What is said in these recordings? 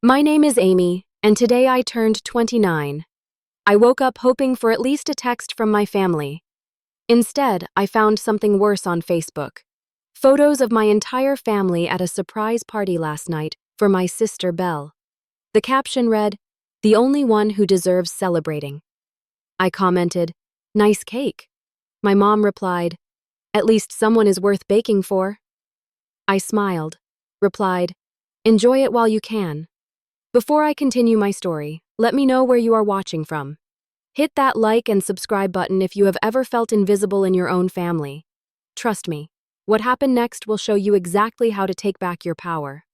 My name is Amy, and today I turned 29. I woke up hoping for at least a text from my family. Instead, I found something worse on Facebook. Photos of my entire family at a surprise party last night for my sister Belle. The caption read, "The only one who deserves celebrating." I commented, "Nice cake." My mom replied, "At least someone is worth baking for." I smiled, replied, "Enjoy it while you can." Before I continue my story, let me know where you are watching from. Hit that like and subscribe button if you have ever felt invisible in your own family. Trust me, what happened next will show you exactly how to take back your power.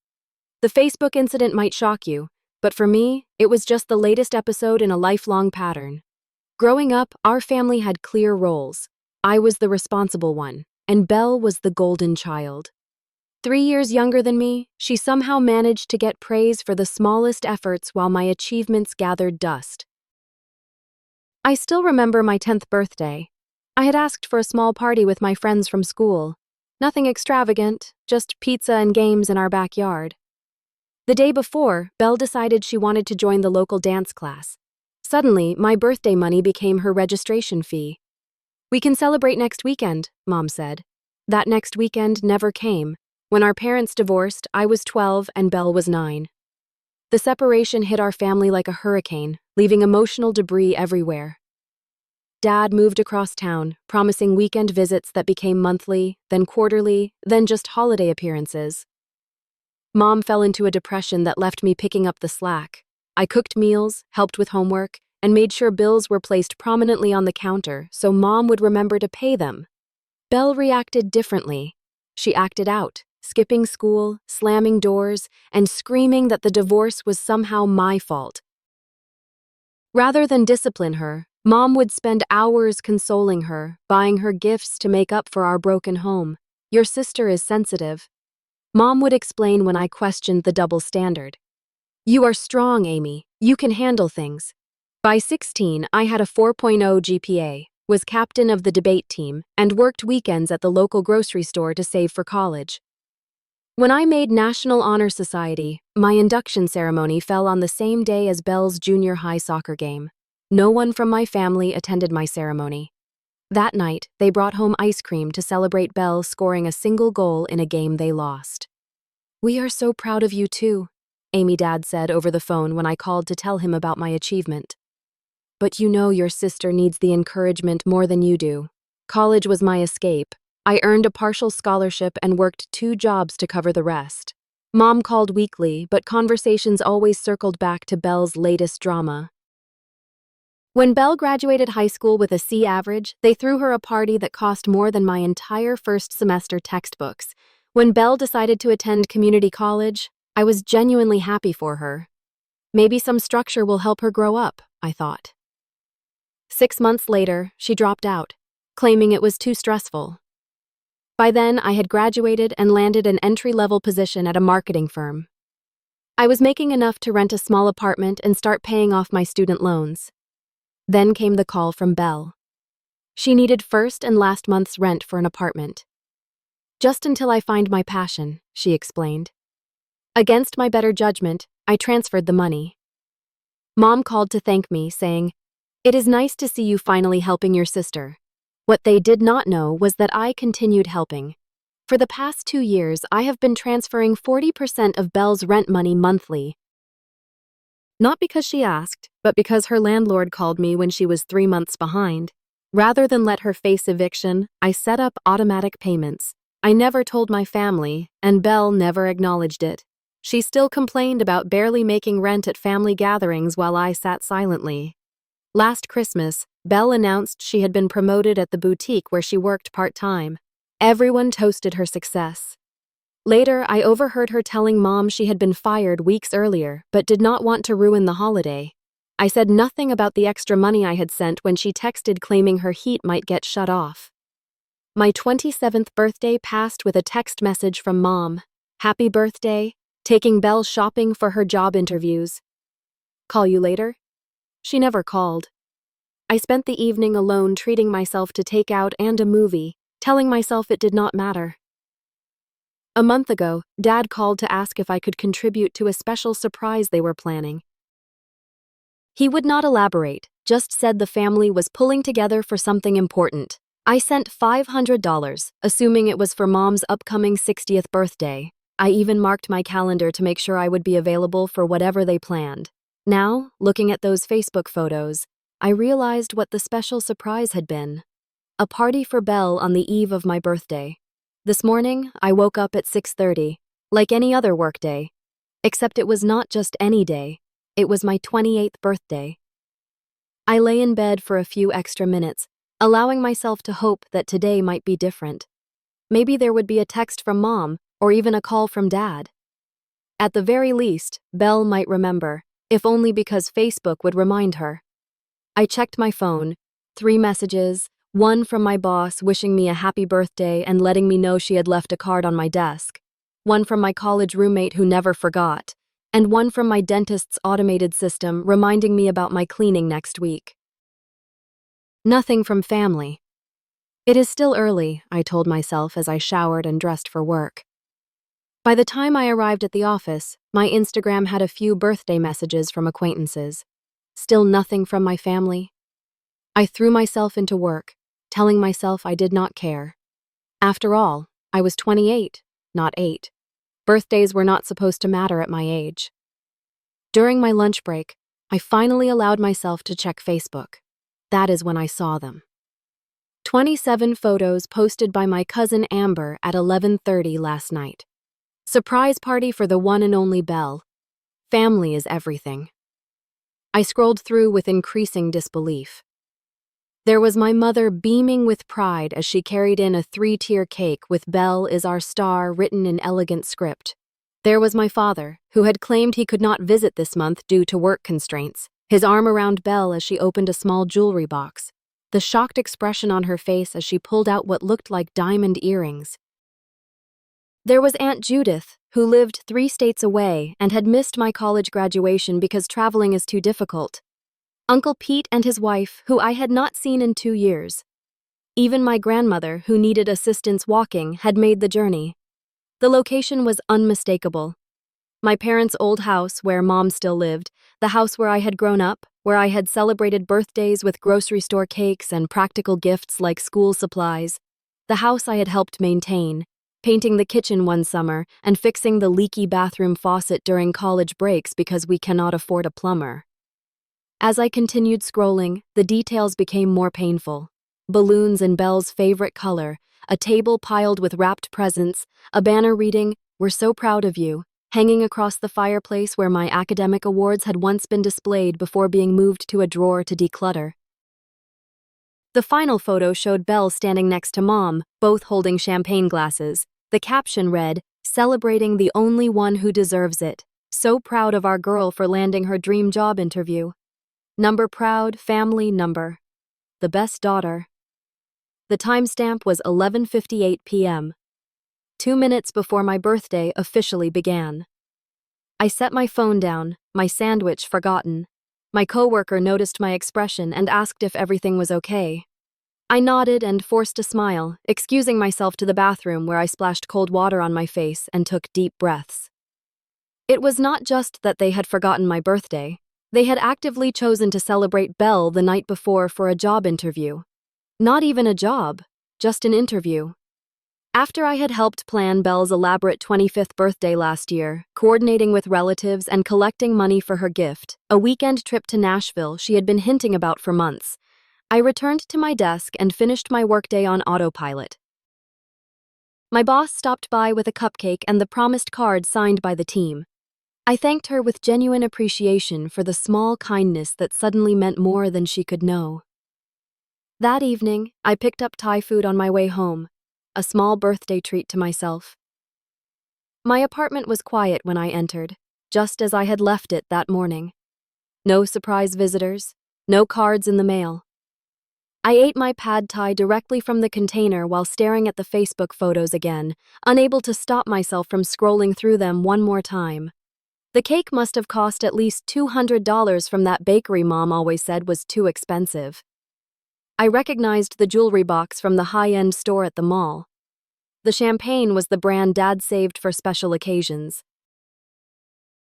The Facebook incident might shock you, but for me, it was just the latest episode in a lifelong pattern. Growing up, our family had clear roles. I was the responsible one, and Belle was the golden child. 3 years younger than me, she somehow managed to get praise for the smallest efforts while my achievements gathered dust. I still remember my 10th birthday. I had asked for a small party with my friends from school. Nothing extravagant, just pizza and games in our backyard. The day before, Belle decided she wanted to join the local dance class. Suddenly, my birthday money became her registration fee. "We can celebrate next weekend," Mom said. That next weekend never came. When our parents divorced, I was 12 and Belle was 9. The separation hit our family like a hurricane, leaving emotional debris everywhere. Dad moved across town, promising weekend visits that became monthly, then quarterly, then just holiday appearances. Mom fell into a depression that left me picking up the slack. I cooked meals, helped with homework, and made sure bills were placed prominently on the counter so Mom would remember to pay them. Belle reacted differently. She acted out, skipping school, slamming doors, and screaming that the divorce was somehow my fault. Rather than discipline her, Mom would spend hours consoling her, buying her gifts to make up for our broken home. "Your sister is sensitive," Mom would explain when I questioned the double standard. "You are strong, Amy. You can handle things." By 16, I had a 4.0 GPA, was captain of the debate team, and worked weekends at the local grocery store to save for college. When I made National Honor Society, my induction ceremony fell on the same day as Belle's junior high soccer game. No one from my family attended my ceremony. That night, they brought home ice cream to celebrate Belle scoring a single goal in a game they lost. "We are so proud of you too," Amy's dad said over the phone when I called to tell him about my achievement. "But you know your sister needs the encouragement more than you do." College was my escape. I earned a partial scholarship and worked 2 jobs to cover the rest. Mom called weekly, but conversations always circled back to Belle's latest drama. When Belle graduated high school with a C average, they threw her a party that cost more than my entire first semester textbooks. When Belle decided to attend community college, I was genuinely happy for her. Maybe some structure will help her grow up, I thought. 6 months later, she dropped out, claiming it was too stressful. By then, I had graduated and landed an entry-level position at a marketing firm. I was making enough to rent a small apartment and start paying off my student loans. Then came the call from Belle. She needed first and last month's rent for an apartment. "Just until I find my passion," she explained. Against my better judgment, I transferred the money. Mom called to thank me, saying, "It is nice to see you finally helping your sister." What they did not know was that I continued helping. For the past 2 years, I have been transferring 40% of Belle's rent money monthly. Not because she asked, but because her landlord called me when she was 3 months behind. Rather than let her face eviction, I set up automatic payments. I never told my family, and Belle never acknowledged it. She still complained about barely making rent at family gatherings while I sat silently. Last Christmas, Belle announced she had been promoted at the boutique where she worked part-time. Everyone toasted her success. Later, I overheard her telling Mom she had been fired weeks earlier, but did not want to ruin the holiday. I said nothing about the extra money I had sent when she texted claiming her heat might get shut off. My 27th birthday passed with a text message from Mom. "Happy birthday, taking Belle shopping for her job interviews. Call you later?" She never called. I spent the evening alone treating myself to takeout and a movie, telling myself it did not matter. A month ago, Dad called to ask if I could contribute to a special surprise they were planning. He would not elaborate, just said the family was pulling together for something important. I sent $500, assuming it was for Mom's upcoming 60th birthday. I even marked my calendar to make sure I would be available for whatever they planned. Now, looking at those Facebook photos, I realized what the special surprise had been. A party for Belle on the eve of my birthday. This morning, I woke up at 6:30, like any other workday. Except it was not just any day, it was my 28th birthday. I lay in bed for a few extra minutes, allowing myself to hope that today might be different. Maybe there would be a text from Mom, or even a call from Dad. At the very least, Belle might remember, if only because Facebook would remind her. I checked my phone, 3 messages, one from my boss wishing me a happy birthday and letting me know she had left a card on my desk, one from my college roommate who never forgot, and one from my dentist's automated system reminding me about my cleaning next week. Nothing from family. It is still early, I told myself as I showered and dressed for work. By the time I arrived at the office, my Instagram had a few birthday messages from acquaintances. Still nothing from my family. I threw myself into work, telling myself I did not care. After all, I was 28, not 8. Birthdays were not supposed to matter at my age. During my lunch break, I finally allowed myself to check Facebook. That is when I saw them. 27 photos posted by my cousin Amber at 11:30 last night. Surprise party for the one and only Belle. Family is everything. I scrolled through with increasing disbelief. There was my mother beaming with pride as she carried in a 3-tier cake with "Belle is our star" written in elegant script. There was my father, who had claimed he could not visit this month due to work constraints, his arm around Belle as she opened a small jewelry box, the shocked expression on her face as she pulled out what looked like diamond earrings. There was Aunt Judith, who lived 3 states away and had missed my college graduation because traveling is too difficult. Uncle Pete and his wife, who I had not seen in 2 years. Even my grandmother, who needed assistance walking, had made the journey. The location was unmistakable. My parents' old house, where Mom still lived, the house where I had grown up, where I had celebrated birthdays with grocery store cakes and practical gifts like school supplies. The house I had helped maintain, painting the kitchen one summer and fixing the leaky bathroom faucet during college breaks because we cannot afford a plumber. As I continued scrolling, the details became more painful. Balloons in Belle's favorite color, a table piled with wrapped presents, a banner reading, "We're so proud of you," hanging across the fireplace where my academic awards had once been displayed before being moved to a drawer to declutter. The final photo showed Belle standing next to Mom, both holding champagne glasses. The caption read, "Celebrating the only one who deserves it. So proud of our girl for landing her dream job interview. Number proud, family number. The best daughter." The timestamp was 11:58 p.m. 2 minutes before my birthday officially began. I set my phone down, my sandwich forgotten. My coworker noticed my expression and asked if everything was okay. I nodded and forced a smile, excusing myself to the bathroom where I splashed cold water on my face and took deep breaths. It was not just that they had forgotten my birthday. They had actively chosen to celebrate Belle the night before for a job interview. Not even a job, just an interview. After I had helped plan Belle's elaborate 25th birthday last year, coordinating with relatives and collecting money for her gift, a weekend trip to Nashville she had been hinting about for months, I returned to my desk and finished my workday on autopilot. My boss stopped by with a cupcake and the promised card signed by the team. I thanked her with genuine appreciation for the small kindness that suddenly meant more than she could know. That evening, I picked up Thai food on my way home, a small birthday treat to myself. My apartment was quiet when I entered, just as I had left it that morning. No surprise visitors, no cards in the mail. I ate my pad thai directly from the container while staring at the Facebook photos again, unable to stop myself from scrolling through them one more time. The cake must have cost at least $200 from that bakery Mom always said was too expensive. I recognized the jewelry box from the high-end store at the mall. The champagne was the brand Dad saved for special occasions.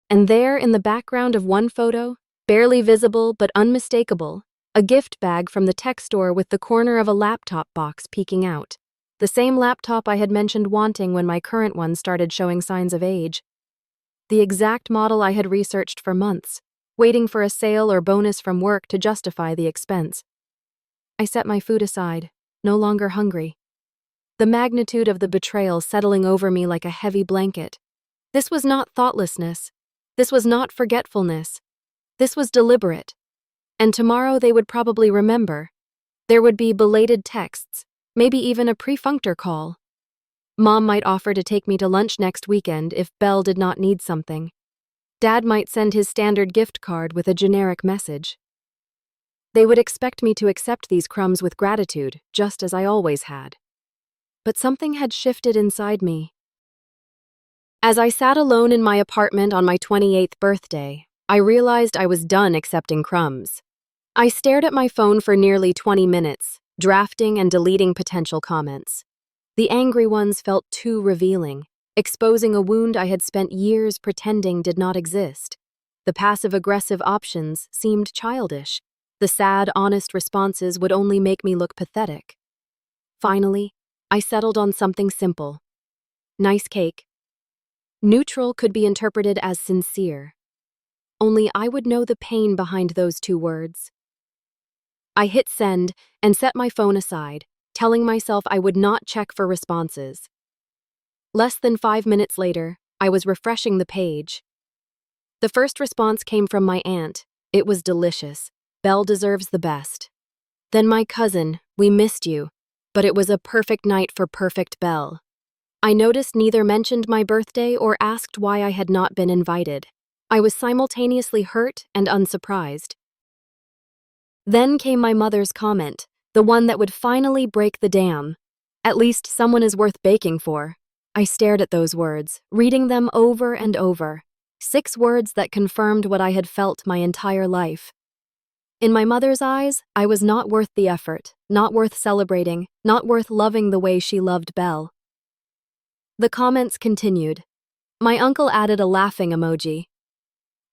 And there, in the background of one photo, barely visible but unmistakable, a gift bag from the tech store with the corner of a laptop box peeking out. The same laptop I had mentioned wanting when my current one started showing signs of age. The exact model I had researched for months, waiting for a sale or bonus from work to justify the expense. I set my food aside, no longer hungry. The magnitude of the betrayal settling over me like a heavy blanket. This was not thoughtlessness. This was not forgetfulness. This was deliberate. And tomorrow they would probably remember. There would be belated texts, maybe even a perfunctor call. Mom might offer to take me to lunch next weekend if Belle did not need something. Dad might send his standard gift card with a generic message. They would expect me to accept these crumbs with gratitude, just as I always had. But something had shifted inside me. As I sat alone in my apartment on my 28th birthday, I realized I was done accepting crumbs. I stared at my phone for nearly 20 minutes, drafting and deleting potential comments. The angry ones felt too revealing, exposing a wound I had spent years pretending did not exist. The passive-aggressive options seemed childish. The sad, honest responses would only make me look pathetic. Finally, I settled on something simple. Nice cake. Neutral could be interpreted as sincere. Only I would know the pain behind those two words. I hit send and set my phone aside, telling myself I would not check for responses. Less than 5 minutes later, I was refreshing the page. The first response came from my aunt. It was delicious. Belle deserves the best. Then my cousin, we missed you, but it was a perfect night for perfect Belle. I noticed neither mentioned my birthday or asked why I had not been invited. I was simultaneously hurt and unsurprised. Then came my mother's comment, the one that would finally break the dam. At least someone is worth baking for. I stared at those words, reading them over and over. 6 words that confirmed what I had felt my entire life. In my mother's eyes, I was not worth the effort, not worth celebrating, not worth loving the way she loved Belle. The comments continued. My uncle added a laughing emoji.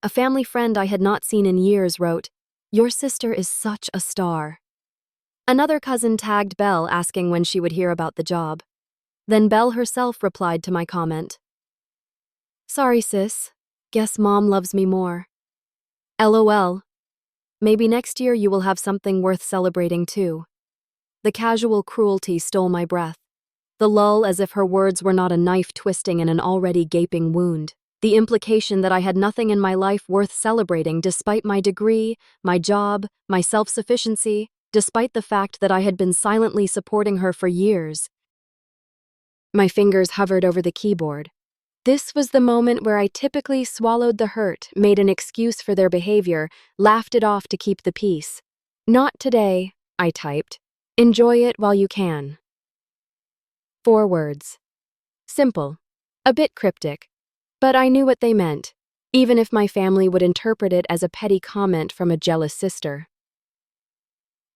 A family friend I had not seen in years wrote, "Your sister is such a star." Another cousin tagged Belle asking when she would hear about the job. Then Belle herself replied to my comment. "Sorry, sis. Guess Mom loves me more. LOL. Maybe next year you will have something worth celebrating too." The casual cruelty stole my breath. The lull as if her words were not a knife twisting in an already gaping wound. The implication that I had nothing in my life worth celebrating despite my degree, my job, my self-sufficiency, despite the fact that I had been silently supporting her for years. My fingers hovered over the keyboard. This was the moment where I typically swallowed the hurt, made an excuse for their behavior, laughed it off to keep the peace. "Not today," I typed. "Enjoy it while you can." 4 words. Simple. A bit cryptic. But I knew what they meant, even if my family would interpret it as a petty comment from a jealous sister.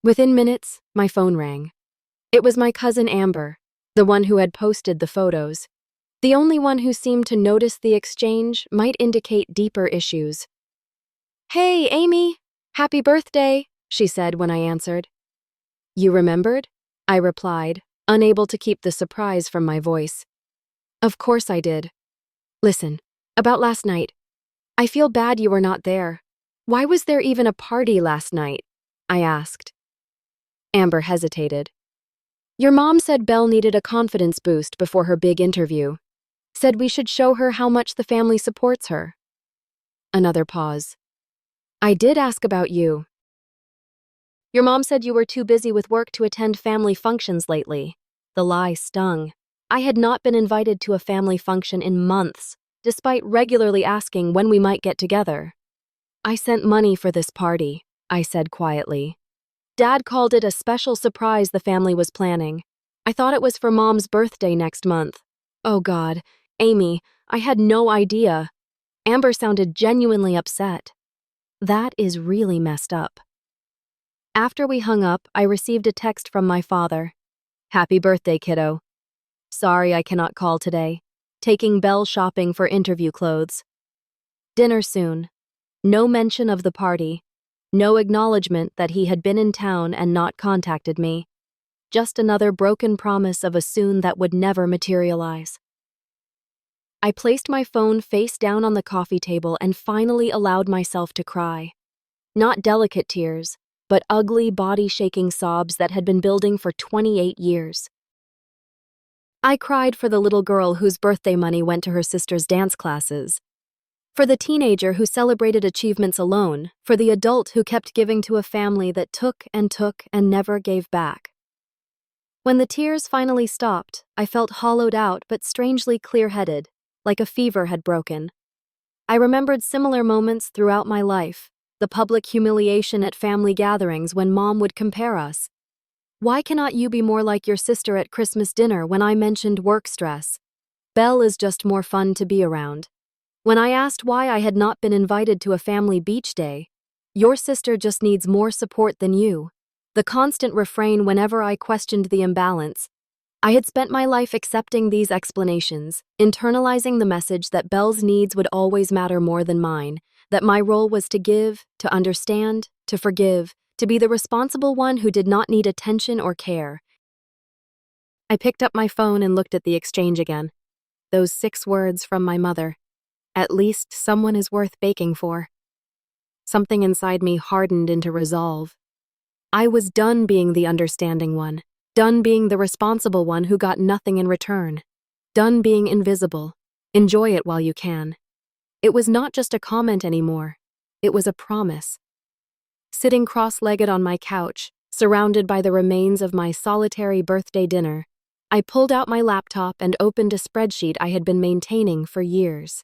Within minutes, my phone rang. It was my cousin Amber, the one who had posted the photos. The only one who seemed to notice the exchange might indicate deeper issues. "Hey, Amy! Happy birthday!" she said when I answered. "You remembered?" I replied, unable to keep the surprise from my voice. "Of course I did. Listen, about last night. I feel bad you were not there. Why was there even a party last night?" I asked. Amber hesitated. "Your mom said Belle needed a confidence boost before her big interview. Said we should show her how much the family supports her." Another pause. "I did ask about you. Your mom said you were too busy with work to attend family functions lately." The lie stung. I had not been invited to a family function in months, despite regularly asking when we might get together. "I sent money for this party," I said quietly. "Dad called it a special surprise the family was planning. I thought it was for Mom's birthday next month." Oh God, Amy, I had no idea. Amber sounded genuinely upset. That is really messed up. After we hung up, I received a text from my father. "Happy birthday, kiddo. Sorry I cannot call today. Taking Belle shopping for interview clothes. Dinner soon. No mention of the party. No acknowledgement that he had been in town and not contacted me. Just another broken promise of a soon that would never materialize. I placed my phone face down on the coffee table and finally allowed myself to cry. Not delicate tears, but ugly, body-shaking sobs that had been building for 28 years. I cried for the little girl whose birthday money went to her sister's dance classes, for the teenager who celebrated achievements alone, for the adult who kept giving to a family that took and never gave back. When the tears finally stopped, I felt hollowed out but strangely clear-headed, like a fever had broken. I remembered similar moments throughout my life, the public humiliation at family gatherings when Mom would compare us. Why cannot you be more like your sister at Christmas dinner when I mentioned work stress? Belle is just more fun to be around. When I asked why I had not been invited to a family beach day, your sister just needs more support than you. The constant refrain whenever I questioned the imbalance. I had spent my life accepting these explanations, internalizing the message that Belle's needs would always matter more than mine, that my role was to give, to understand, to forgive, to be the responsible one who did not need attention or care. I picked up my phone and looked at the exchange again. Those 6 words from my mother. At least someone is worth baking for. Something inside me hardened into resolve. I was done being the understanding one. Done being the responsible one who got nothing in return. Done being invisible. Enjoy it while you can. It was not just a comment anymore. It was a promise. Sitting cross-legged on my couch, surrounded by the remains of my solitary birthday dinner, I pulled out my laptop and opened a spreadsheet I had been maintaining for years.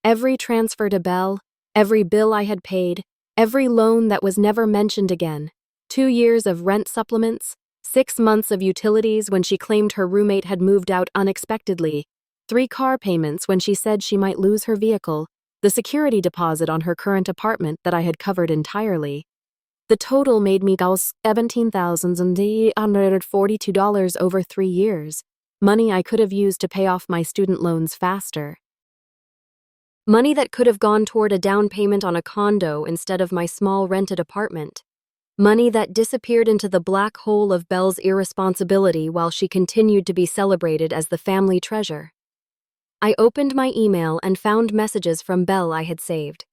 Every transfer to Belle, every bill I had paid, every loan that was never mentioned again, 2 years of rent supplements, 6 months of utilities when she claimed her roommate had moved out unexpectedly, 3 car payments when she said she might lose her vehicle, the security deposit on her current apartment that I had covered entirely. The total made me $17,842 over 3 years, money I could have used to pay off my student loans faster. Money that could have gone toward a down payment on a condo instead of my small rented apartment. Money that disappeared into the black hole of Belle's irresponsibility while she continued to be celebrated as the family treasure. I opened my email and found messages from Belle I had saved.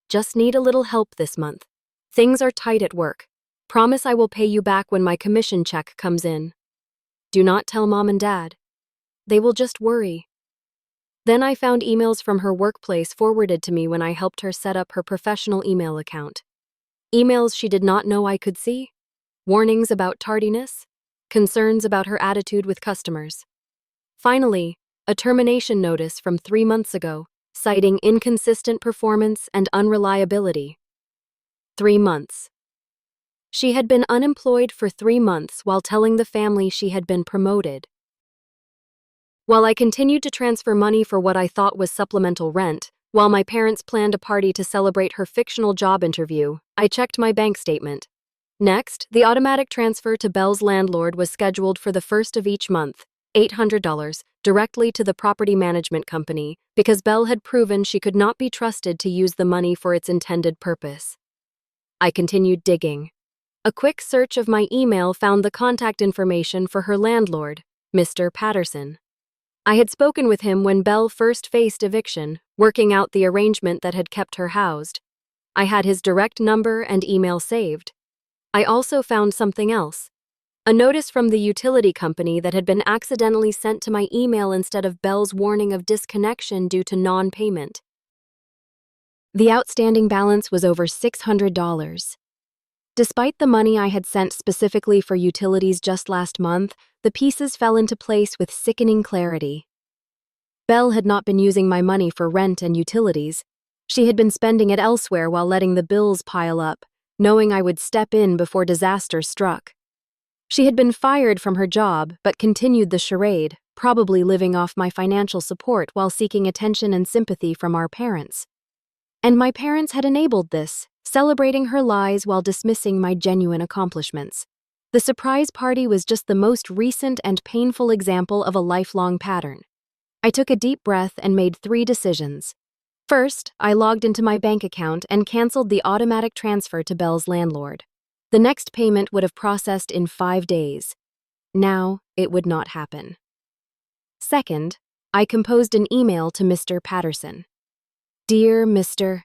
Just need a little help this month. Things are tight at work. Promise I will pay you back when my commission check comes in. Do not tell Mom and Dad. They will just worry. Then I found emails from her workplace forwarded to me when I helped her set up her professional email account. Emails she did not know I could see. Warnings about tardiness. Concerns about her attitude with customers. Finally, a termination notice from 3 months ago, citing inconsistent performance and unreliability. 3 months. She had been unemployed for 3 months while telling the family she had been promoted. While I continued to transfer money for what I thought was supplemental rent, while my parents planned a party to celebrate her fictional job interview, I checked my bank statement. Next, the automatic transfer to Belle's landlord was scheduled for the 1st of each month, $800, directly to the property management company, because Belle had proven she could not be trusted to use the money for its intended purpose. I continued digging. A quick search of my email found the contact information for her landlord, Mr. Patterson. I had spoken with him when Belle first faced eviction, working out the arrangement that had kept her housed. I had his direct number and email saved. I also found something else. A notice from the utility company that had been accidentally sent to my email instead of Belle's warning of disconnection due to non-payment. The outstanding balance was over $600. Despite the money I had sent specifically for utilities just last month, the pieces fell into place with sickening clarity. Belle had not been using my money for rent and utilities. She had been spending it elsewhere while letting the bills pile up, knowing I would step in before disaster struck. She had been fired from her job but continued the charade, probably living off my financial support while seeking attention and sympathy from our parents. And my parents had enabled this, celebrating her lies while dismissing my genuine accomplishments. The surprise party was just the most recent and painful example of a lifelong pattern. I took a deep breath and made 3 decisions. First, I logged into my bank account and canceled the automatic transfer to Belle's landlord. The next payment would have processed in 5 days. Now, it would not happen. Second, I composed an email to Mr. Patterson. Dear Mr.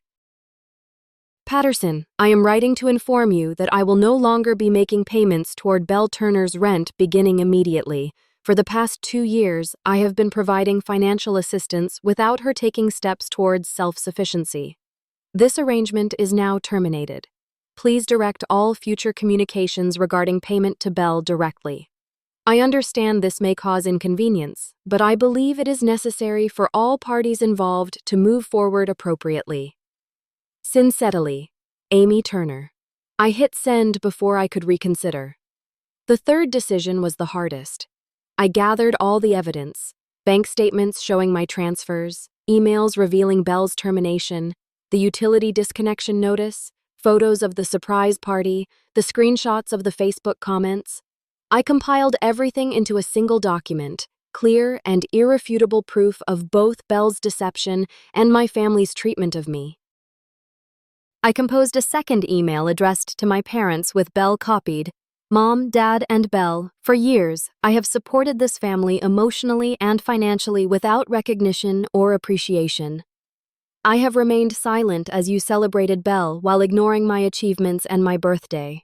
Patterson, I am writing to inform you that I will no longer be making payments toward Belle Turner's rent beginning immediately. For the past 2 years, I have been providing financial assistance without her taking steps towards self-sufficiency. This arrangement is now terminated. Please direct all future communications regarding payment to Belle directly. I understand this may cause inconvenience, but I believe it is necessary for all parties involved to move forward appropriately. Sincerely, Amy Turner. I hit send before I could reconsider. The third decision was the hardest. I gathered all the evidence: bank statements showing my transfers, emails revealing Belle's termination, the utility disconnection notice, photos of the surprise party, the screenshots of the Facebook comments. I compiled everything into a single document, clear and irrefutable proof of both Belle's deception and my family's treatment of me. I composed a second email addressed to my parents with Belle copied. Mom, Dad, and Belle, for years, I have supported this family emotionally and financially without recognition or appreciation. I have remained silent as you celebrated Belle while ignoring my achievements and my birthday.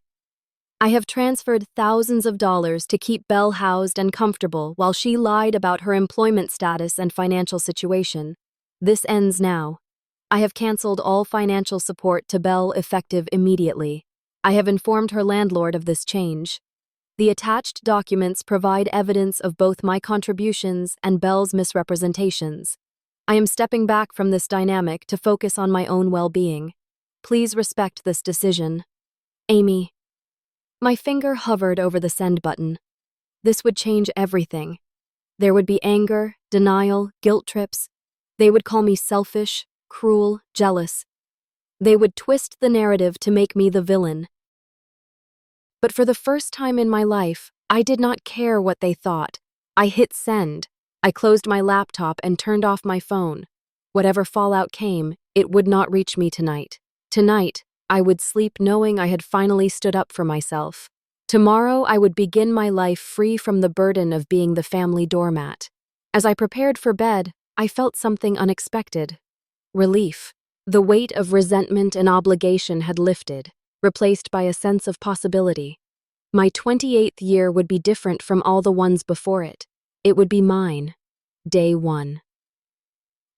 I have transferred thousands of dollars to keep Belle housed and comfortable while she lied about her employment status and financial situation. This ends now. I have canceled all financial support to Belle effective immediately. I have informed her landlord of this change. The attached documents provide evidence of both my contributions and Belle's misrepresentations. I am stepping back from this dynamic to focus on my own well-being. Please respect this decision. Amy. My finger hovered over the send button. This would change everything. There would be anger, denial, guilt trips. They would call me selfish, cruel, jealous. They would twist the narrative to make me the villain. But for the first time in my life, I did not care what they thought. I hit send. I closed my laptop and turned off my phone. Whatever fallout came, it would not reach me tonight. Tonight, I would sleep knowing I had finally stood up for myself. Tomorrow, I would begin my life free from the burden of being the family doormat. As I prepared for bed, I felt something unexpected. Relief. The weight of resentment and obligation had lifted, replaced by a sense of possibility. My 28th year would be different from all the ones before it. It would be mine. Day 1.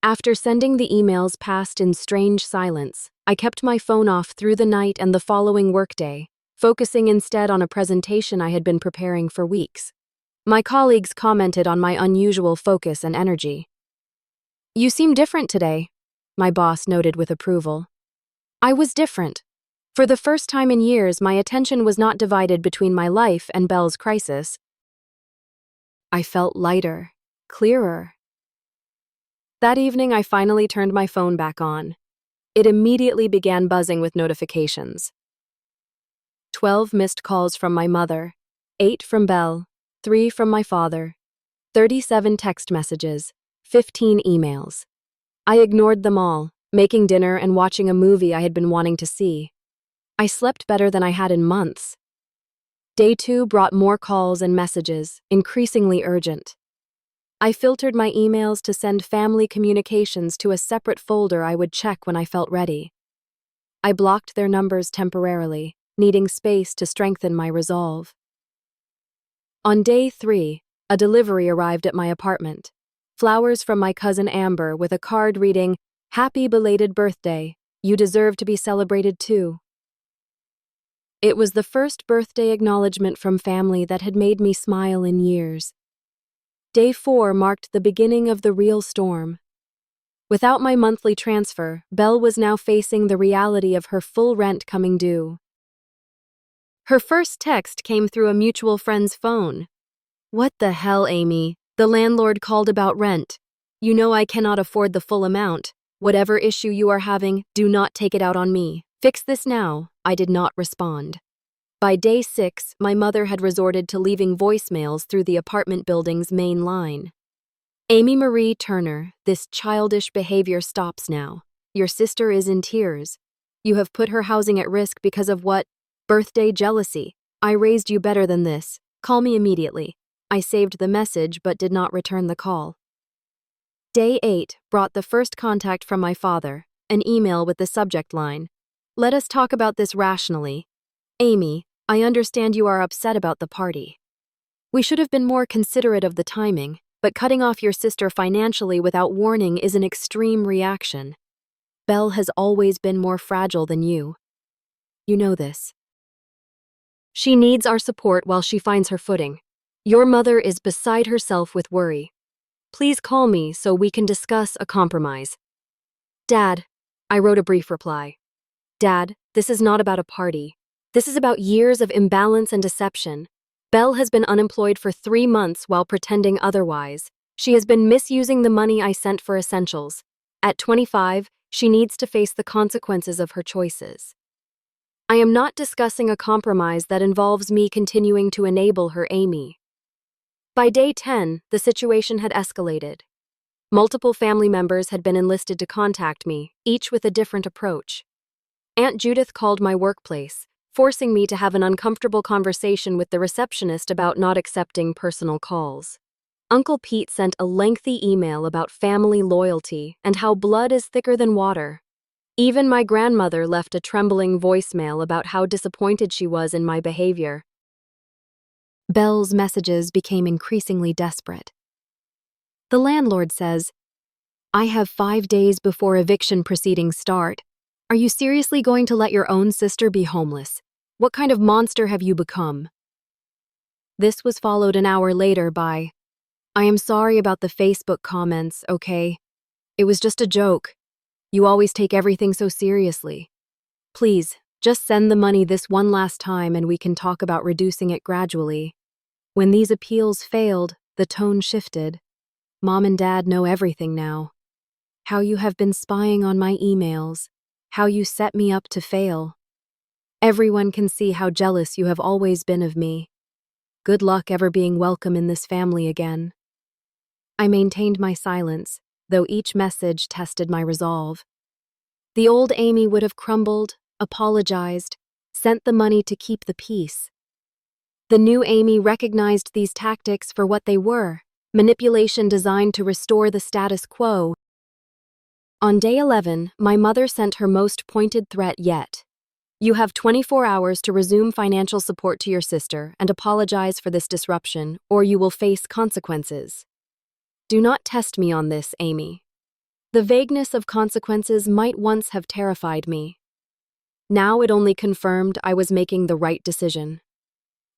After sending the emails passed in strange silence, I kept my phone off through the night and the following workday, focusing instead on a presentation I had been preparing for weeks. My colleagues commented on my unusual focus and energy. "You seem different today," my boss noted with approval. I was different. For the first time in years, my attention was not divided between my life and Belle's crisis. I felt lighter, clearer. That evening, I finally turned my phone back on. It immediately began buzzing with notifications. 12 missed calls from my mother, 8 from Belle, 3 from my father, 37 text messages, 15 emails. I ignored them all, making dinner and watching a movie I had been wanting to see. I slept better than I had in months. Day 2 brought more calls and messages, increasingly urgent. I filtered my emails to send family communications to a separate folder I would check when I felt ready. I blocked their numbers temporarily, needing space to strengthen my resolve. On day 3, a delivery arrived at my apartment. Flowers from my cousin Amber with a card reading, "Happy belated birthday. You deserve to be celebrated too." It was the first birthday acknowledgement from family that had made me smile in years. Day 4 marked the beginning of the real storm. Without my monthly transfer, Belle was now facing the reality of her full rent coming due. Her first text came through a mutual friend's phone. "What the hell, Amy? The landlord called about rent. You know I cannot afford the full amount. Whatever issue you are having, do not take it out on me. Fix this now." I did not respond. By day 6, my mother had resorted to leaving voicemails through the apartment building's main line. Amy Marie Turner, this childish behavior stops now. Your sister is in tears. You have put her housing at risk because of what? Birthday jealousy. I raised you better than this. Call me immediately. I saved the message but did not return the call. Day 8 brought the first contact from my father, an email with the subject line, "Let us talk about this rationally. Amy, I understand you are upset about the party. We should have been more considerate of the timing, but cutting off your sister financially without warning is an extreme reaction. Belle has always been more fragile than you. You know this. She needs our support while she finds her footing. Your mother is beside herself with worry. Please call me so we can discuss a compromise." Dad, I wrote a brief reply. Dad, this is not about a party. This is about years of imbalance and deception. Belle has been unemployed for 3 months while pretending otherwise. She has been misusing the money I sent for essentials. At 25, she needs to face the consequences of her choices. I am not discussing a compromise that involves me continuing to enable her, Amy. By day 10, the situation had escalated. Multiple family members had been enlisted to contact me, each with a different approach. Aunt Judith called my workplace, forcing me to have an uncomfortable conversation with the receptionist about not accepting personal calls. Uncle Pete sent a lengthy email about family loyalty and how blood is thicker than water. Even my grandmother left a trembling voicemail about how disappointed she was in my behavior. Belle's messages became increasingly desperate. The landlord says, "I have 5 days before eviction proceedings start. Are you seriously going to let your own sister be homeless? What kind of monster have you become?" This was followed an hour later by, "I am sorry about the Facebook comments, okay? It was just a joke. You always take everything so seriously. Please, just send the money this one last time and we can talk about reducing it gradually." When these appeals failed, the tone shifted. "Mom and Dad know everything now. How you have been spying on my emails. How you set me up to fail. Everyone can see how jealous you have always been of me. Good luck ever being welcome in this family again." I maintained my silence, though each message tested my resolve. The old Amy would have crumbled, apologized, sent the money to keep the peace. The new Amy recognized these tactics for what they were, manipulation designed to restore the status quo. On day 11, my mother sent her most pointed threat yet. "You have 24 hours to resume financial support to your sister and apologize for this disruption, or you will face consequences. Do not test me on this, Amy." The vagueness of consequences might once have terrified me. Now it only confirmed I was making the right decision.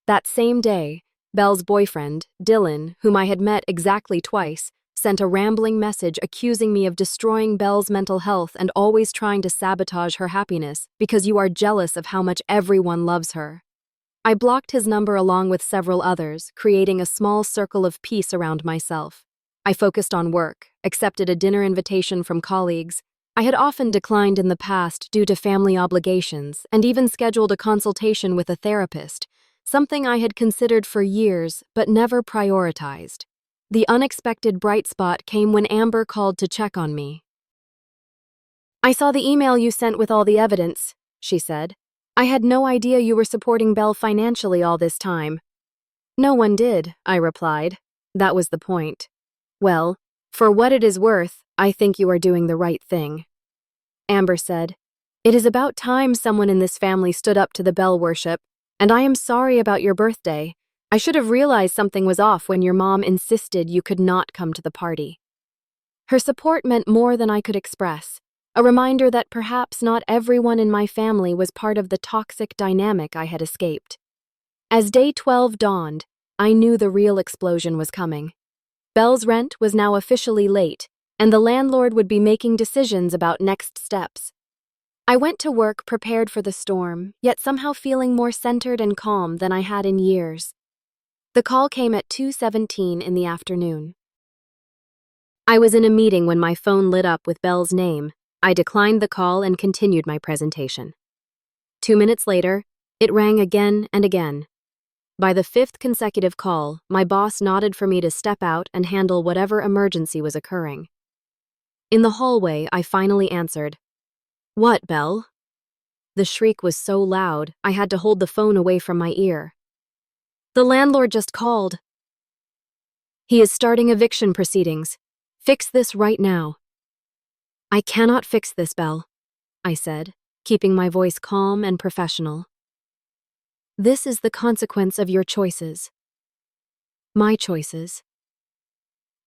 That same day, Belle's boyfriend, Dylan, whom I had met exactly twice, sent a rambling message accusing me of destroying Belle's mental health and always trying to sabotage her happiness because you are jealous of how much everyone loves her. I blocked his number along with several others, creating a small circle of peace around myself. I focused on work, accepted a dinner invitation from colleagues. I had often declined in the past due to family obligations, and even scheduled a consultation with a therapist, something I had considered for years but never prioritized. The unexpected bright spot came when Amber called to check on me. "I saw the email you sent with all the evidence," she said. "I had no idea you were supporting Belle financially all this time." "No one did," I replied. "That was the point." "Well, for what it is worth, I think you are doing the right thing." Amber said, "It is about time someone in this family stood up to the Belle worship, and I am sorry about your birthday. I should have realized something was off when your mom insisted you could not come to the party." Her support meant more than I could express, a reminder that perhaps not everyone in my family was part of the toxic dynamic I had escaped. As day 12 dawned, I knew the real explosion was coming. Belle's rent was now officially late, and the landlord would be making decisions about next steps. I went to work prepared for the storm, yet somehow feeling more centered and calm than I had in years. The call came at 2:17 in the afternoon. I was in a meeting when my phone lit up with Belle's name. I declined the call and continued my presentation. 2 minutes later, It rang again and again. By the fifth consecutive call, my boss nodded for me to step out and handle whatever emergency was occurring. In the hallway, I finally answered. "What, Belle?" The shriek was so loud, I had to hold the phone away from my ear. "The landlord just called. He is starting eviction proceedings. Fix this right now." "I cannot fix this, Belle," I said, keeping my voice calm and professional. "This is the consequence of your choices." "My choices?"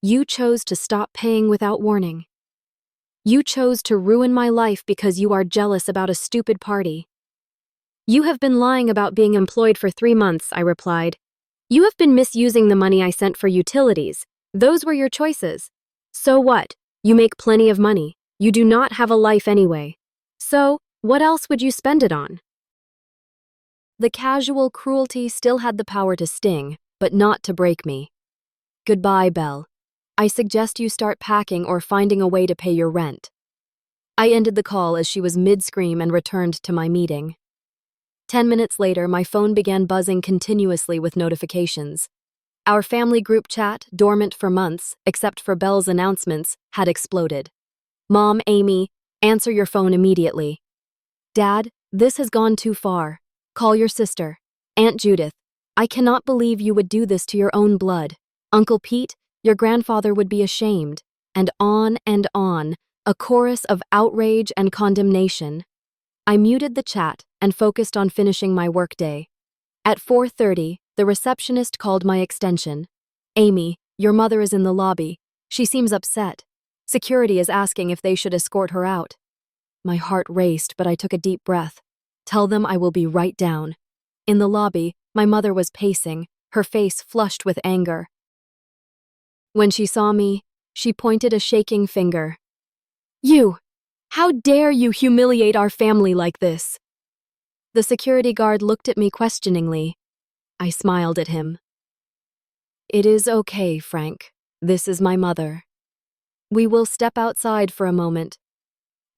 "You chose to stop paying without warning. You chose to ruin my life because you are jealous about a stupid party." "You have been lying about being employed for 3 months," I replied. "You have been misusing the money I sent for utilities. Those were your choices. So what? You make plenty of money. You do not have a life anyway. So, what else would you spend it on?" The casual cruelty still had the power to sting, but not to break me. "Goodbye, Belle. I suggest you start packing or finding a way to pay your rent." I ended the call as she was mid-scream and returned to my meeting. 10 minutes later, my phone began buzzing continuously with notifications. Our family group chat, dormant for months, except for Belle's announcements, had exploded. "Mom, Amy, answer your phone immediately." "Dad, this has gone too far. Call your sister. Aunt Judith, I cannot believe you would do this to your own blood. Uncle Pete, your grandfather would be ashamed." And on, a chorus of outrage and condemnation. I muted the chat and focused on finishing my workday. At 4:30, the receptionist called my extension. "Amy, your mother is in the lobby. She seems upset. Security is asking if they should escort her out." My heart raced, but I took a deep breath. "Tell them I will be right down." In the lobby, my mother was pacing, her face flushed with anger. When she saw me, she pointed a shaking finger. "You! How dare you humiliate our family like this?" The security guard looked at me questioningly. I smiled at him. "It is okay, Frank. This is my mother. We will step outside for a moment."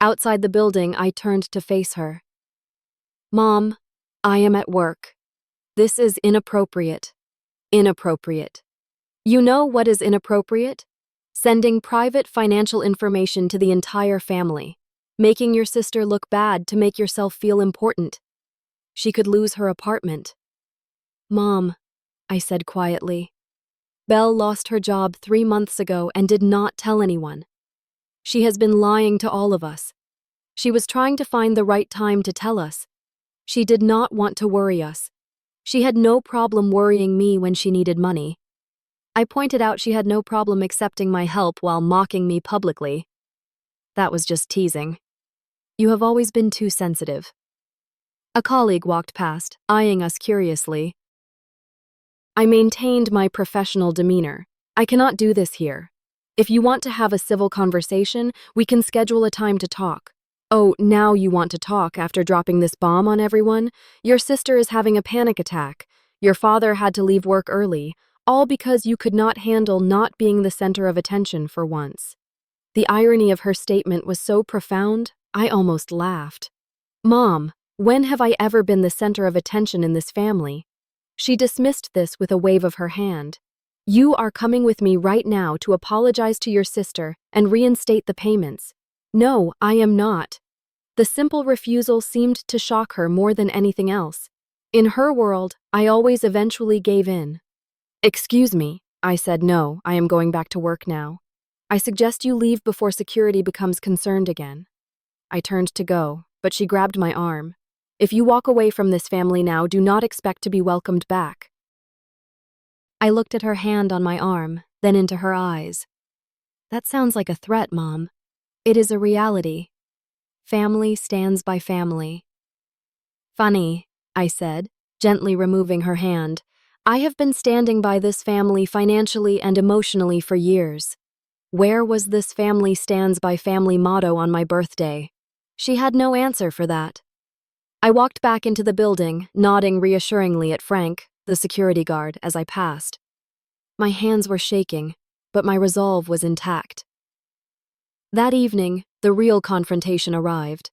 Outside the building, I turned to face her. "Mom, I am at work. This is inappropriate. Inappropriate. You know what is inappropriate? Sending private financial information to the entire family. Making your sister look bad to make yourself feel important. She could lose her apartment." "Mom," I said quietly. "Belle lost her job 3 months ago and did not tell anyone. She has been lying to all of us. She was trying to find the right time to tell us. She did not want to worry us. She had no problem worrying me when she needed money." I pointed out she had no problem accepting my help while mocking me publicly. "That was just teasing. You have always been too sensitive." A colleague walked past, eyeing us curiously. I maintained my professional demeanor. "I cannot do this here. If you want to have a civil conversation, we can schedule a time to talk." "Oh, now you want to talk after dropping this bomb on everyone? Your sister is having a panic attack. Your father had to leave work early, all because you could not handle not being the center of attention for once." The irony of her statement was so profound, I almost laughed. "Mom, when have I ever been the center of attention in this family?" She dismissed this with a wave of her hand. "You are coming with me right now to apologize to your sister and reinstate the payments." "No, I am not." The simple refusal seemed to shock her more than anything else. In her world, I always eventually gave in. "Excuse me," I said. "No, I am going back to work now. I suggest you leave before security becomes concerned again." I turned to go, but she grabbed my arm. "If you walk away from this family now, do not expect to be welcomed back." I looked at her hand on my arm, then into her eyes. "That sounds like a threat, Mom. It is a reality. Family stands by family." "Funny," I said, gently removing her hand. "I have been standing by this family financially and emotionally for years. Where was this family stands by family motto on my birthday?" She had no answer for that. I walked back into the building, nodding reassuringly at Frank, the security guard, as I passed. My hands were shaking, but my resolve was intact. That evening, the real confrontation arrived.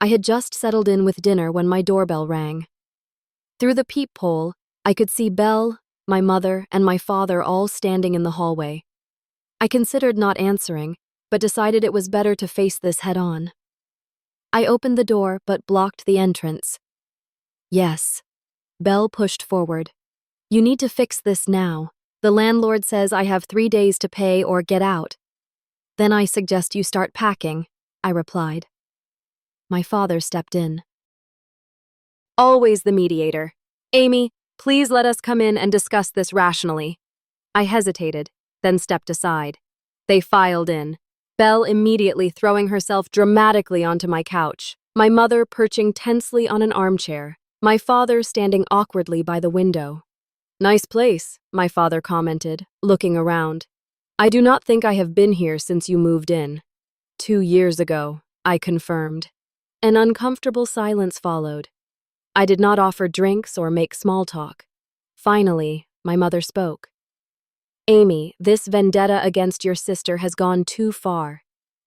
I had just settled in with dinner when my doorbell rang. Through the peephole, I could see Belle, my mother, and my father all standing in the hallway. I considered not answering, but decided it was better to face this head-on. I opened the door but blocked the entrance. Yes. Belle pushed forward. You need to fix this now. The landlord says I have 3 days to pay or get out. Then I suggest you start packing, I replied. My father stepped in. Always the mediator. Amy, please let us come in and discuss this rationally. I hesitated, then stepped aside. They filed in, Belle immediately throwing herself dramatically onto my couch, my mother perching tensely on an armchair, my father standing awkwardly by the window. Nice place, my father commented, looking around. I do not think I have been here since you moved in. 2 years ago, I confirmed. An uncomfortable silence followed. I did not offer drinks or make small talk. Finally, my mother spoke. Amy, this vendetta against your sister has gone too far.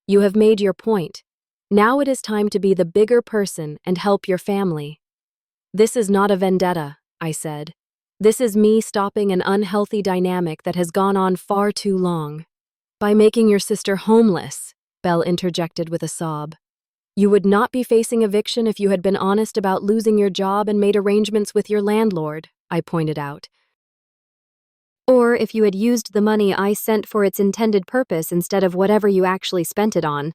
You have made your point. Now it is time to be the bigger person and help your family. This is not a vendetta, I said. This is me stopping an unhealthy dynamic that has gone on far too long. By making your sister homeless, Belle interjected with a sob. You would not be facing eviction if you had been honest about losing your job and made arrangements with your landlord, I pointed out. Or if you had used the money I sent for its intended purpose instead of whatever you actually spent it on.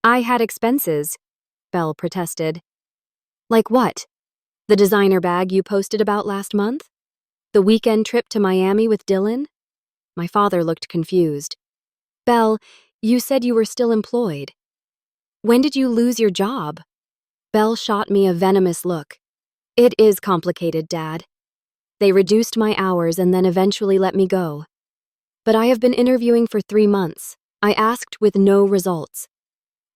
I had expenses, Belle protested. Like what? The designer bag you posted about last month? The weekend trip to Miami with Dylan? My father looked confused. Belle, you said you were still employed. When did you lose your job? Belle shot me a venomous look. It is complicated, Dad. They reduced my hours and then eventually let me go. But I have been interviewing for 3 months. I asked with no results.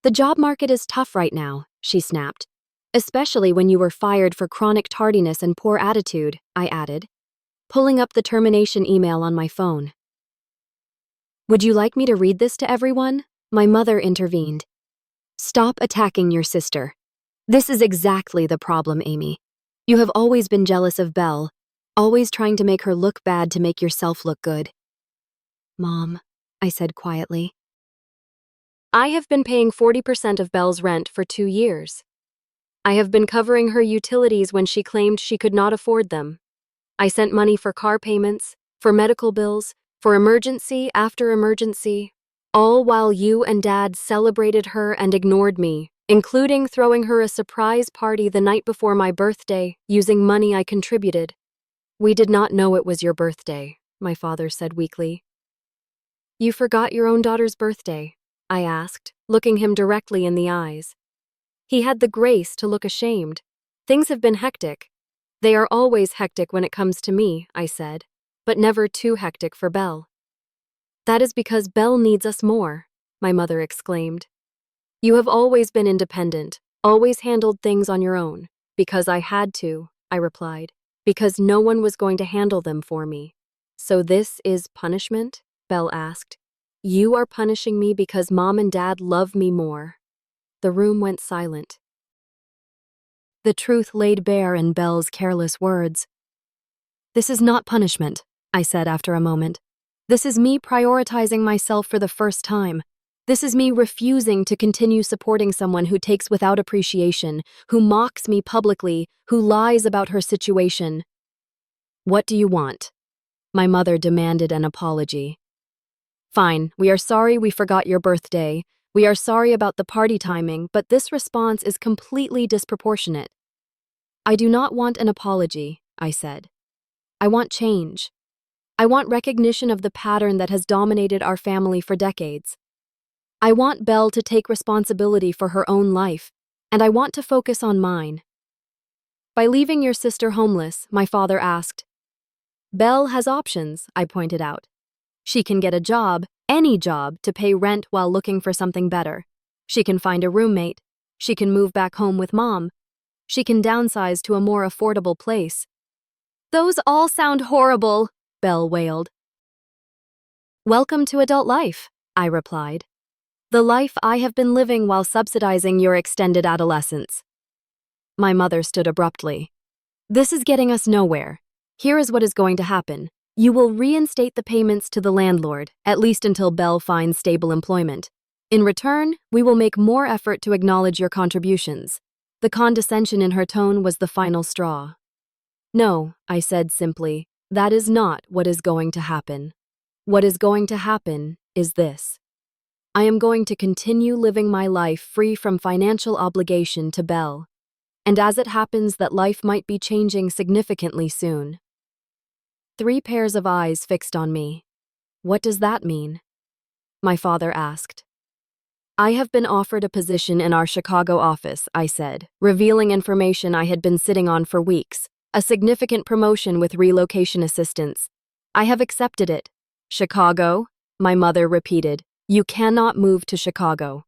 The job market is tough right now, she snapped. Especially when you were fired for chronic tardiness and poor attitude, I added, pulling up the termination email on my phone. Would you like me to read this to everyone? My mother intervened. Stop attacking your sister. This is exactly the problem, Amy. You have always been jealous of Belle, always trying to make her look bad to make yourself look good. Mom, I said quietly. I have been paying 40% of Belle's rent for 2 years. I have been covering her utilities when she claimed she could not afford them. I sent money for car payments, for medical bills, for emergency after emergency, all while you and Dad celebrated her and ignored me, including throwing her a surprise party the night before my birthday using money I contributed. We did not know it was your birthday, my father said weakly. You forgot your own daughter's birthday, I asked, looking him directly in the eyes. He had the grace to look ashamed. Things have been hectic. They are always hectic when it comes to me, I said, but never too hectic for Belle. That is because Belle needs us more, my mother exclaimed. You have always been independent, always handled things on your own. Because I had to, I replied, because no one was going to handle them for me. So this is punishment? Belle asked. You are punishing me because Mom and Dad love me more. The room went silent. The truth laid bare in Belle's careless words. This is not punishment, I said after a moment. This is me prioritizing myself for the first time. This is me refusing to continue supporting someone who takes without appreciation, who mocks me publicly, who lies about her situation. What do you want? My mother demanded an apology. Fine, we are sorry we forgot your birthday. We are sorry about the party timing, but this response is completely disproportionate. I do not want an apology, I said. I want change. I want recognition of the pattern that has dominated our family for decades. I want Belle to take responsibility for her own life, and I want to focus on mine. By leaving your sister homeless, my father asked. Belle has options, I pointed out. She can get a job, any job, to pay rent while looking for something better. She can find a roommate. She can move back home with Mom. She can downsize to a more affordable place. Those all sound horrible, Belle wailed. Welcome to adult life, I replied. The life I have been living while subsidizing your extended adolescence. My mother stood abruptly. This is getting us nowhere. Here is what is going to happen. You will reinstate the payments to the landlord, at least until Belle finds stable employment. In return, we will make more effort to acknowledge your contributions. The condescension in her tone was the final straw. No, I said simply, that is not what is going to happen. What is going to happen is this. I am going to continue living my life free from financial obligation to Belle. And as it happens that life might be changing significantly soon. 3 pairs of eyes fixed on me. What does that mean? My father asked. I have been offered a position in our Chicago office, I said, revealing information I had been sitting on for weeks, a significant promotion with relocation assistance. I have accepted it. Chicago? My mother repeated. You cannot move to Chicago.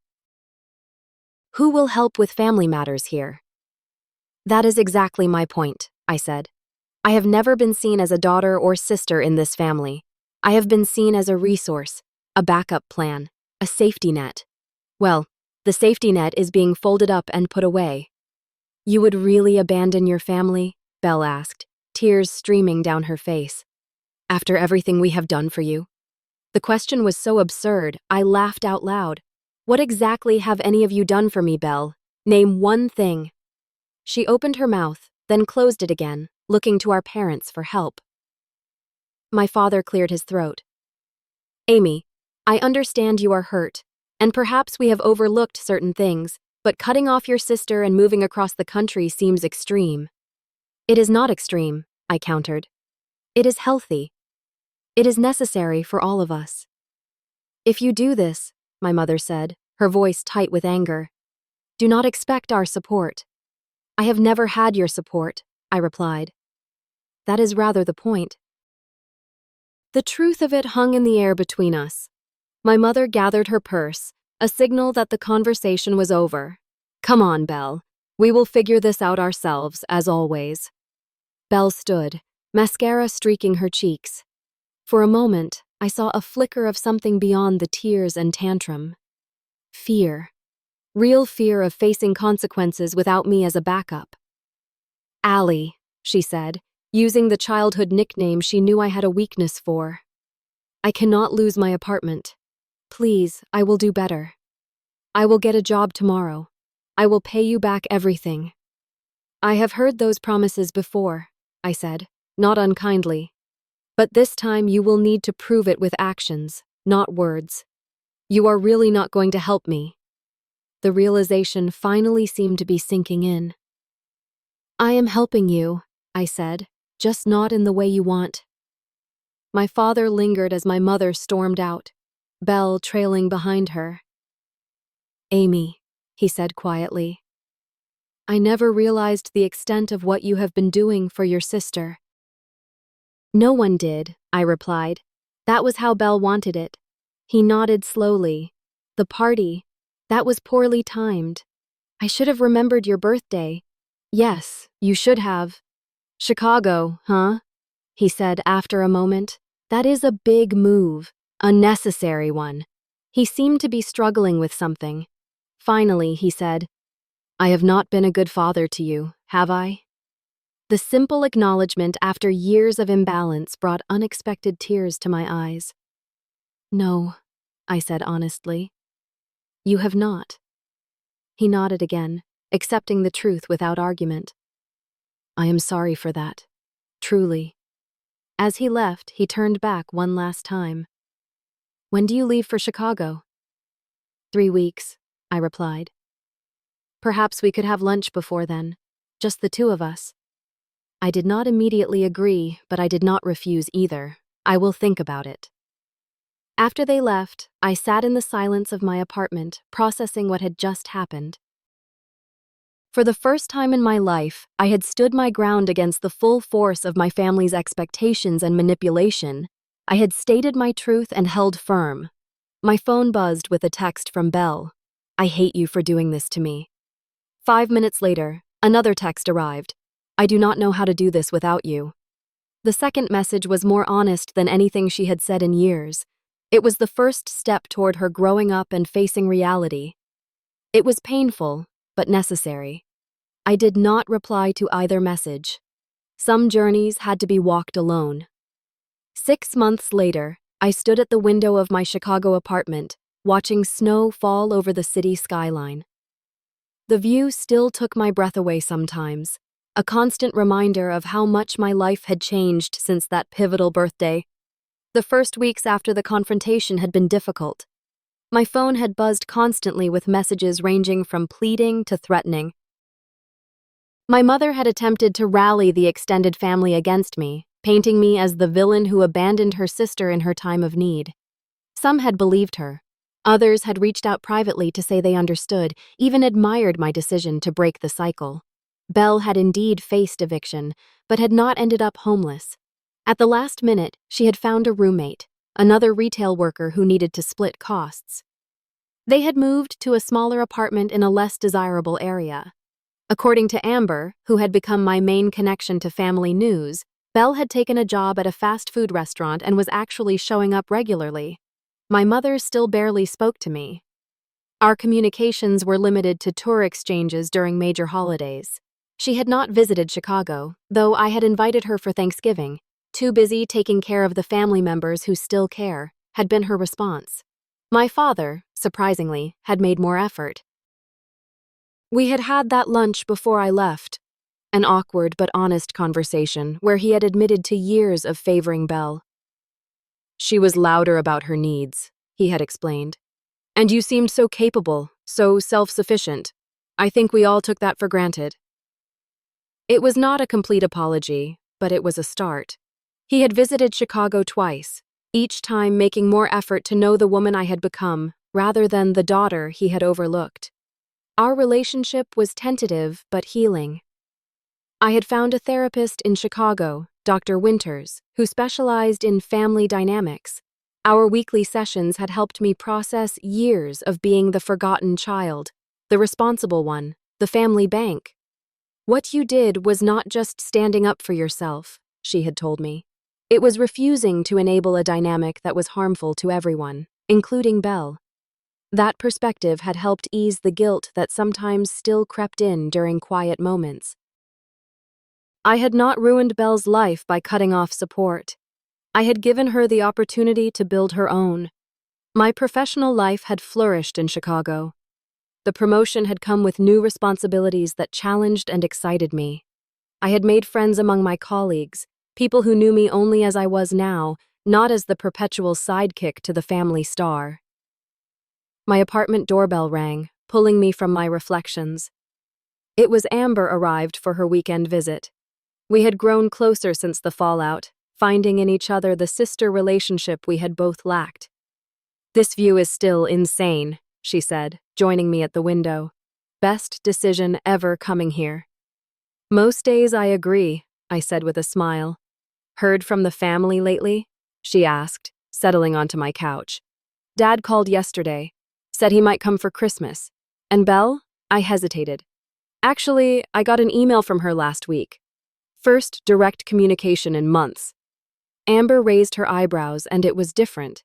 Who will help with family matters here? That is exactly my point, I said. I have never been seen as a daughter or sister in this family. I have been seen as a resource, a backup plan, a safety net. Well, the safety net is being folded up and put away. You would really abandon your family? Belle asked, tears streaming down her face. After everything we have done for you? The question was so absurd, I laughed out loud. What exactly have any of you done for me, Belle? Name one thing. She opened her mouth, then closed it again, looking to our parents for help. My father cleared his throat. Amy, I understand you are hurt, and perhaps we have overlooked certain things, but cutting off your sister and moving across the country seems extreme. It is not extreme, I countered. It is healthy. It is necessary for all of us. If you do this, my mother said, her voice tight with anger, do not expect our support. I have never had your support, I replied. That is rather the point. The truth of it hung in the air between us. My mother gathered her purse, a signal that the conversation was over. Come on, Belle. We will figure this out ourselves, as always. Belle stood, mascara streaking her cheeks. For a moment, I saw a flicker of something beyond the tears and tantrum. Fear. Real fear of facing consequences without me as a backup. Allie, she said, using the childhood nickname she knew I had a weakness for. I cannot lose my apartment. Please, I will do better. I will get a job tomorrow. I will pay you back everything. I have heard those promises before, I said, not unkindly. But this time you will need to prove it with actions, not words. You are really not going to help me. The realization finally seemed to be sinking in. I am helping you, I said, just not in the way you want. My father lingered as my mother stormed out, Belle trailing behind her. Amy, he said quietly. I never realized the extent of what you have been doing for your sister. No one did, I replied. That was how Belle wanted it. He nodded slowly. The party, that was poorly timed. I should have remembered your birthday. Yes, you should have. Chicago, huh? He said after a moment. That is a big move, a necessary one. He seemed to be struggling with something. Finally, he said, I have not been a good father to you, have I? The simple acknowledgement after years of imbalance brought unexpected tears to my eyes. No, I said honestly. You have not. He nodded again, accepting the truth without argument. I am sorry for that. Truly. As he left, he turned back one last time. When do you leave for Chicago? 3 weeks, I replied. Perhaps we could have lunch before then, just the 2 of us. I did not immediately agree, but I did not refuse either. I will think about it. After they left, I sat in the silence of my apartment, processing what had just happened. For the first time in my life, I had stood my ground against the full force of my family's expectations and manipulation. I had stated my truth and held firm. My phone buzzed with a text from Belle. I hate you for doing this to me. 5 minutes later, another text arrived. I do not know how to do this without you. The second message was more honest than anything she had said in years. It was the first step toward her growing up and facing reality. It was painful, but necessary. I did not reply to either message. Some journeys had to be walked alone. 6 months later, I stood at the window of my Chicago apartment, watching snow fall over the city skyline. The view still took my breath away sometimes, a constant reminder of how much my life had changed since that pivotal birthday. The first weeks after the confrontation had been difficult. My phone had buzzed constantly with messages ranging from pleading to threatening. My mother had attempted to rally the extended family against me, painting me as the villain who abandoned her sister in her time of need. Some had believed her. Others had reached out privately to say they understood, even admired my decision to break the cycle. Belle had indeed faced eviction, but had not ended up homeless. At the last minute, she had found a roommate, another retail worker who needed to split costs. They had moved to a smaller apartment in a less desirable area. According to Amber, who had become my main connection to family news, Belle had taken a job at a fast food restaurant and was actually showing up regularly. My mother still barely spoke to me. Our communications were limited to tour exchanges during major holidays. She had not visited Chicago, though I had invited her for Thanksgiving. Too busy taking care of the family members who still care, had been her response. My father, surprisingly, had made more effort. We had had that lunch before I left, an awkward but honest conversation where he had admitted to years of favoring Belle. She was louder about her needs, he had explained. And you seemed so capable, so self-sufficient. I think we all took that for granted. It was not a complete apology, but it was a start. He had visited Chicago twice, each time making more effort to know the woman I had become, rather than the daughter he had overlooked. Our relationship was tentative but healing. I had found a therapist in Chicago, Dr. Winters, who specialized in family dynamics. Our weekly sessions had helped me process years of being the forgotten child, the responsible one, the family bank. What you did was not just standing up for yourself, she had told me. It was refusing to enable a dynamic that was harmful to everyone, including Belle. That perspective had helped ease the guilt that sometimes still crept in during quiet moments. I had not ruined Belle's life by cutting off support. I had given her the opportunity to build her own. My professional life had flourished in Chicago. The promotion had come with new responsibilities that challenged and excited me. I had made friends among my colleagues, people who knew me only as I was now, not as the perpetual sidekick to the family star. My apartment doorbell rang, pulling me from my reflections. It was Amber arrived for her weekend visit. We had grown closer since the fallout, finding in each other the sister relationship we had both lacked. "This view is still insane," she said, joining me at the window. "Best decision ever coming here." "Most days I agree," I said with a smile. "Heard from the family lately?" she asked, settling onto my couch. "Dad called yesterday. Said he might come for Christmas. And Belle?" I hesitated. "Actually, I got an email from her last week. First direct communication in months." Amber raised her eyebrows, and it was different.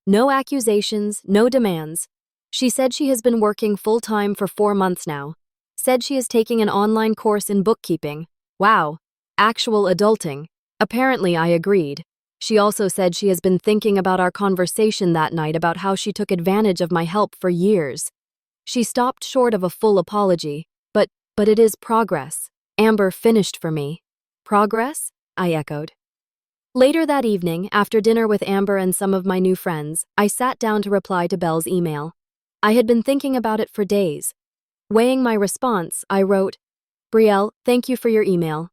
No accusations, no demands. She said she has been working full-time for 4 months now. Said she is taking an online course in bookkeeping. Wow, actual adulting. Apparently, I agreed. She also said she has been thinking about our conversation that night about how she took advantage of my help for years. She stopped short of a full apology, but it is progress. Amber finished for me. Progress? I echoed. Later that evening, after dinner with Amber and some of my new friends, I sat down to reply to Belle's email. I had been thinking about it for days. Weighing my response, I wrote, "Brielle, thank you for your email.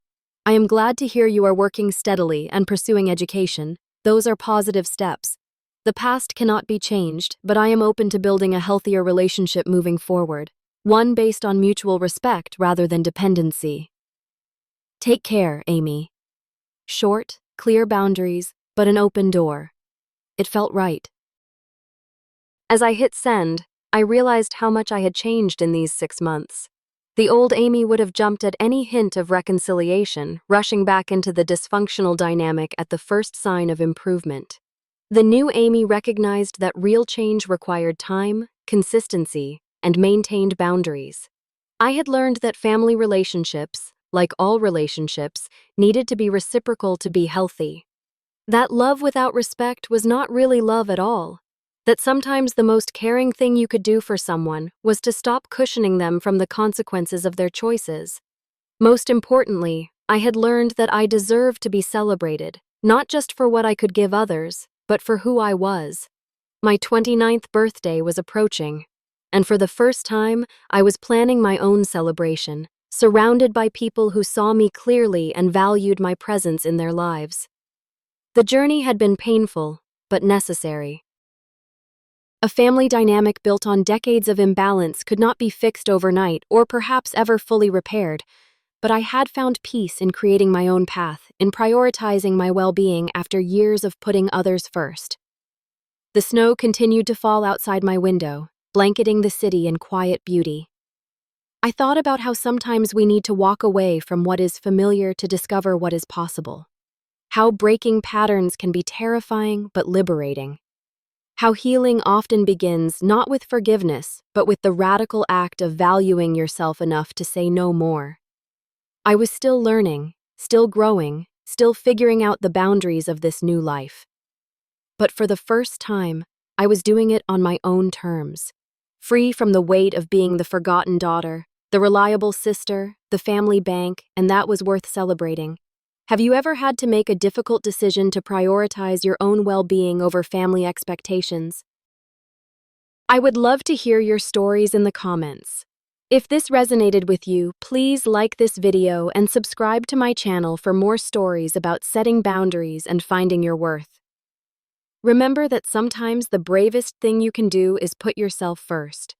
I am glad to hear you are working steadily and pursuing education. Those are positive steps. The past cannot be changed, but I am open to building a healthier relationship moving forward, one based on mutual respect rather than dependency. Take care, Amy." Short, clear boundaries, but an open door. It felt right. As I hit send, I realized how much I had changed in these 6 months. The old Amy would have jumped at any hint of reconciliation, rushing back into the dysfunctional dynamic at the first sign of improvement. The new Amy recognized that real change required time, consistency, and maintained boundaries. I had learned that family relationships, like all relationships, needed to be reciprocal to be healthy. That love without respect was not really love at all. That sometimes the most caring thing you could do for someone was to stop cushioning them from the consequences of their choices. Most importantly, I had learned that I deserved to be celebrated, not just for what I could give others, but for who I was. My 29th birthday was approaching, and for the first time, I was planning my own celebration, surrounded by people who saw me clearly and valued my presence in their lives. The journey had been painful, but necessary. A family dynamic built on decades of imbalance could not be fixed overnight or perhaps ever fully repaired, but I had found peace in creating my own path, in prioritizing my well-being after years of putting others first. The snow continued to fall outside my window, blanketing the city in quiet beauty. I thought about how sometimes we need to walk away from what is familiar to discover what is possible. How breaking patterns can be terrifying but liberating. How healing often begins not with forgiveness, but with the radical act of valuing yourself enough to say no more. I was still learning, still growing, still figuring out the boundaries of this new life. But for the first time, I was doing it on my own terms, free from the weight of being the forgotten daughter, the reliable sister, the family bank, and that was worth celebrating. Have you ever had to make a difficult decision to prioritize your own well-being over family expectations? I would love to hear your stories in the comments. If this resonated with you, please like this video and subscribe to my channel for more stories about setting boundaries and finding your worth. Remember that sometimes the bravest thing you can do is put yourself first.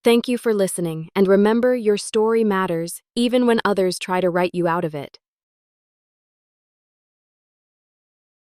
Thank you for listening, and remember your story matters even when others try to write you out of it.